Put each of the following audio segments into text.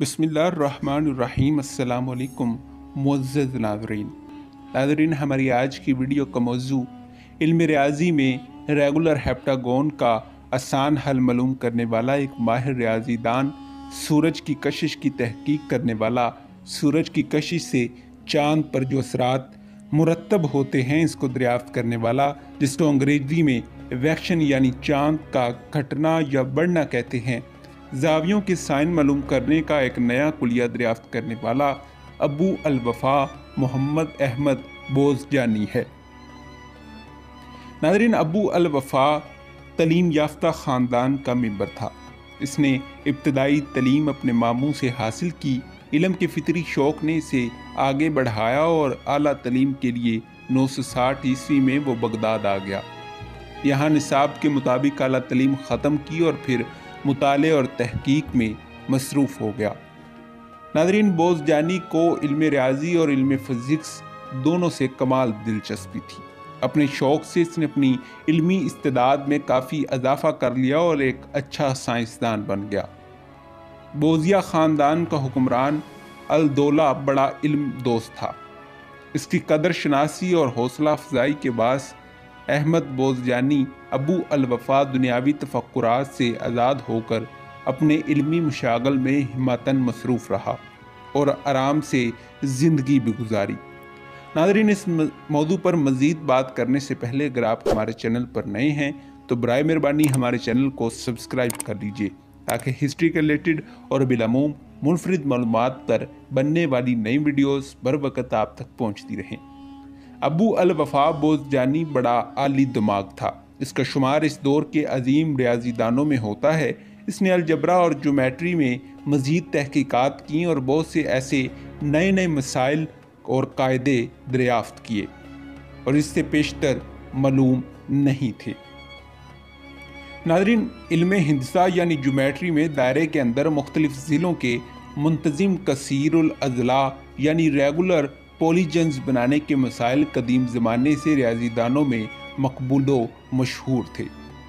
बिस्मिल्लाहिर्रहमानिर्रहीम। अस्सलाम वालेकुम मुअज़्ज़ज़ नाज़रीन, हमारी आज की वीडियो का मौजू इल्म रियाज़ी में रेगुलर हेप्टागोन का आसान हल मालूम करने वाला एक माहिर रियाज़ीदान, सूरज की कशिश की तहकीक करने वाला, सूरज की कशिश से चाँद पर जो असरात मुरतब होते हैं इसको दरियाफ्त करने वाला, जिसको अंग्रेज़ी में इवेक्शन यानी चाँद का घटना या बढ़ना कहते हैं, ज़ावियों के साइन मालूम करने का एक नया कुलिया दरियाफ्त करने वाला अबू अल-वफ़ा मोहम्मद अहमद बोज़जानी है। नाज़रीन, अबू अल-वफ़ा तलीम याफ्ता ख़ानदान का मेंबर था। इसने इब्तदाई तलीम अपने मामू से हासिल की। इल्म के फ़ितरी शौक़ ने इसे आगे बढ़ाया और आला तलीम के लिए 960 ईस्वी में वो बगदाद आ गया। यहाँ निसाब के मुताबिक आला तलीम ख़त्म की और फिर मुताले और तहकीक में मसरूफ़ हो गया। नाज़रीन, बोज़जानी को इल्म रियाज़ी और इल्म फ़िज़िक्स दोनों से कमाल दिलचस्पी थी। अपने शौक़ से इसने अपनी इल्मी इस्तेदाद में काफ़ी इजाफ़ा कर लिया और एक अच्छा साइंसदान बन गया। बोज़िया ख़ानदान का हुक्मरान अल-दौला बड़ा इल्म दोस्त था। इसकी कदर शनासी और हौसला अफजाई के बास अहमद बोज़जानी अबू अल-वफ़ा दुनियावी तफ़क्कुरात से आज़ाद होकर अपने इल्मी मशागल में हिम्मतन मसरूफ़ रहा और आराम से ज़िंदगी भी गुजारी। नाज़रीन, इस मौजू पर मज़ीद बात करने से पहले अगर आप हमारे चैनल पर नए हैं तो बराए मेहरबानी हमारे चैनल को सब्सक्राइब कर लीजिए ताकि हिस्ट्री के रिलेटेड और बिलामूम मुनफरिद मालूमात पर बनने वाली नई वीडियोस बर वक़्त आप तक पहुँचती रहें। अबू अल-वफ़ा बोज़जानी बड़ा आली दिमाग था। इसका शुमार इस दौर के अजीम रियाज़ीदानों में होता है। इसने अलजबरा और ज्योमेट्री में मज़ीद तहकीकात की और बहुत से ऐसे नए नए मसाइल और कायदे दरियाफ्त किए और इससे पेशतर मालूम नहीं थे। नाज़रीन, इल्म हिंदसा यानी ज्योमेट्री में दायरे के अंदर मुख्तलिफ ज़िलों के मुंतज़िम कसीरुल अज़ला यानी रेगुलर पॉलीजन्स बनाने के मसाइल कदीम ज़माने से रियाज़ीदानों में मकबूलो मशहूर थे।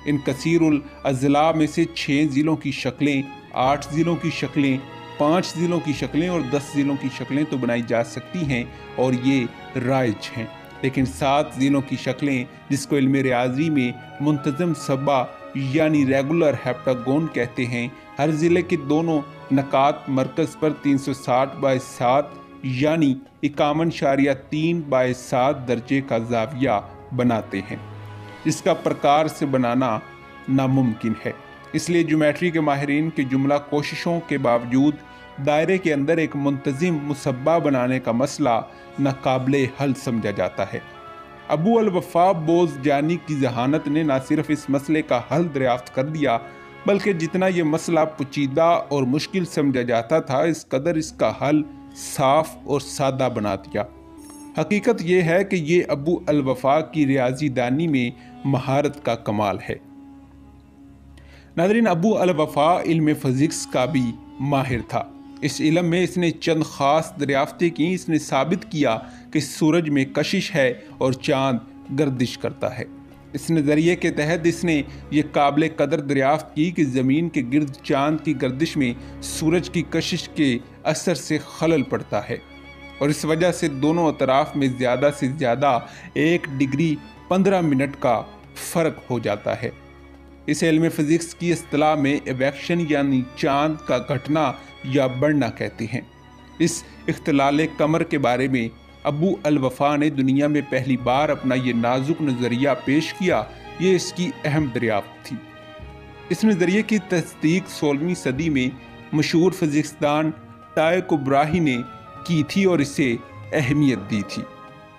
इन कसीरुल अज़ला में से 6 ज़िलों की शक्लें, 8 ज़िलों की शक्लें, 5 ज़िलों की शक्लें और 10 ज़िलों की शक्लें तो बनाई जा सकती हैं और ये राइज हैं, लेकिन 7 ज़िलों की शक्लें, जिसको इल्म रियाज़ी में मुंतज़म सबा यानी रेगुलर हेप्टागोन कहते हैं, हर ज़िले के दोनों नकात मरकज़ पर 360/7 यानी 51.3/7 दर्जे का ज़ाविया बनाते हैं। इसका प्रकार से बनाना नामुमकिन है, इसलिए ज्योमेट्री के माहिरीन के जुमला कोशिशों के बावजूद दायरे के अंदर एक मुंतज़िम मुसब्बा बनाने का मसला नाकाबिले हल समझा जाता है। अबू अल-वफ़ा बोज़जानी की जहानत ने न सिर्फ इस मसले का हल दरियाफ्त कर दिया, बल्कि जितना ये मसला पेचीदा और मुश्किल समझा जाता था, इस कदर इसका हल साफ और सादा बना दिया। हकीकत यह है कि ये अबू अल-वफ़ा की रियाज़ीदानी में महारत का कमाल है। नाज़रीन, अबू अल-वफ़ा इल्म फ़िज़िक्स का भी माहिर था। इस इल्म में इसने चंद ख़ास दरियाफ्तें की। इसने साबित किया कि सूरज में कशिश है और चाँद गर्दिश करता है। इस नज़रिए के तहत इसने ये काबिल कदर दरियाफ्त की कि ज़मीन के गिर्द चाँद की गर्दिश में सूरज की कशिश के असर से खलल पड़ता है और इस वजह से दोनों अतराफ में ज़्यादा से ज़्यादा 1 डिग्री 15 मिनट का फ़र्क हो जाता है। इसे इल्म फ़िज़िक्स की इस्तिलाह में इवेक्शन यानी चाँद का घटना या बढ़ना कहते हैं। इस इख्तिलाल कमर के बारे में अबू अल-वफ़ा ने दुनिया में पहली बार अपना ये नाजुक नज़रिया पेश किया। ये इसकी अहम दरियाफ्त थी। इस नज़रिए की तस्दीक 16वीं सदी में मशहूर फ़िज़िक्सदान टाइको ब्राही ने की थी और इसे अहमियत दी थी।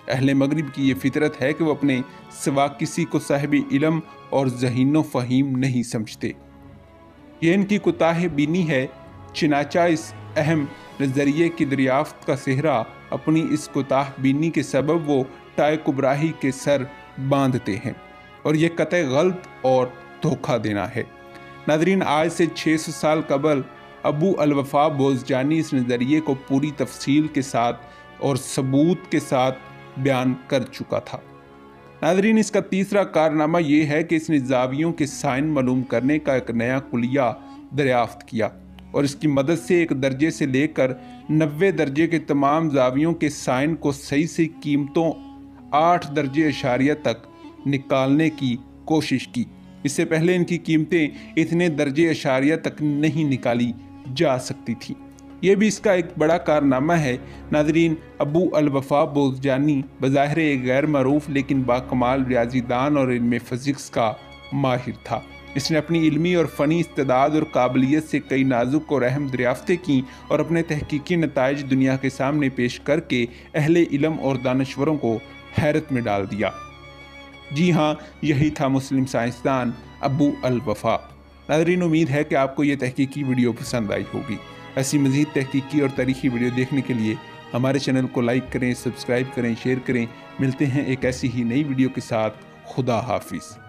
अहले मगरिब की ये फितरत है कि वो अपने सिवा किसी को साहिब इल्म और ज़हीनो फ़हीम नहीं समझते। ये इनकी कोताह बीनी है, चनाचा इस अहम नज़रिए की दरियाफ्त का सेहरा अपनी इस कोताह बीनी के सबब वो टाइको ब्राही के सर बांधते हैं और ये कतई गलत और धोखा देना है। नाज़रीन, आज से 600 साल कबल अबू अल-वफ़ा बोज़जानी इस नज़रिए को पूरी तफसील के साथ और सबूत के साथ बयान कर चुका था। नाज़रीन, इसका तीसरा कारनामा ये है कि इसने ज़ावियों के साइन मालूम करने का एक नया कुलिया दरियाफ्त किया اور اس کی مدد سے 1 درجے سے لے کر 90 درجے کے تمام زاویوں کے سائن کو صحیح سے قیمتوں 8 درجے اشاریہ تک نکالنے کی کوشش کی۔ اس سے پہلے ان کی قیمتیں اتنے درجے اشاریہ تک نہیں نکالی جا سکتی تھی۔ یہ بھی اس کا ایک بڑا کارنامہ ہے۔ ناظرین، ابو الوفا بوزجانی بظاہر ایک غیر معروف لیکن باکمال ریاضی دان اور علم فزکس کا ماہر تھا۔ اس نے اپنی علمی اور فنی استعداد اور قابلیت سے کئی نازک اور اہم دریافتیں کیں اور اپنے تحقیقی نتائج دنیا کے سامنے پیش کر کے اہل علم اور دانشوروں کو حیرت میں ڈال دیا۔ جی ہاں، یہی تھا مسلم سائنسدان ابو الوفا۔ ناظرین، امید ہے کہ آپ کو یہ تحقیقی ویڈیو پسند آئی ہوگی۔ ایسی مزید تحقیقی اور تاریخی ویڈیو دیکھنے کے لیے ہمارے چینل کو لائک کریں، سبسکرائب کریں، شیئر کریں۔ ملتے ہیں ایک ایسی ہی نئی ویڈیو کے ساتھ۔ خدا حافظ۔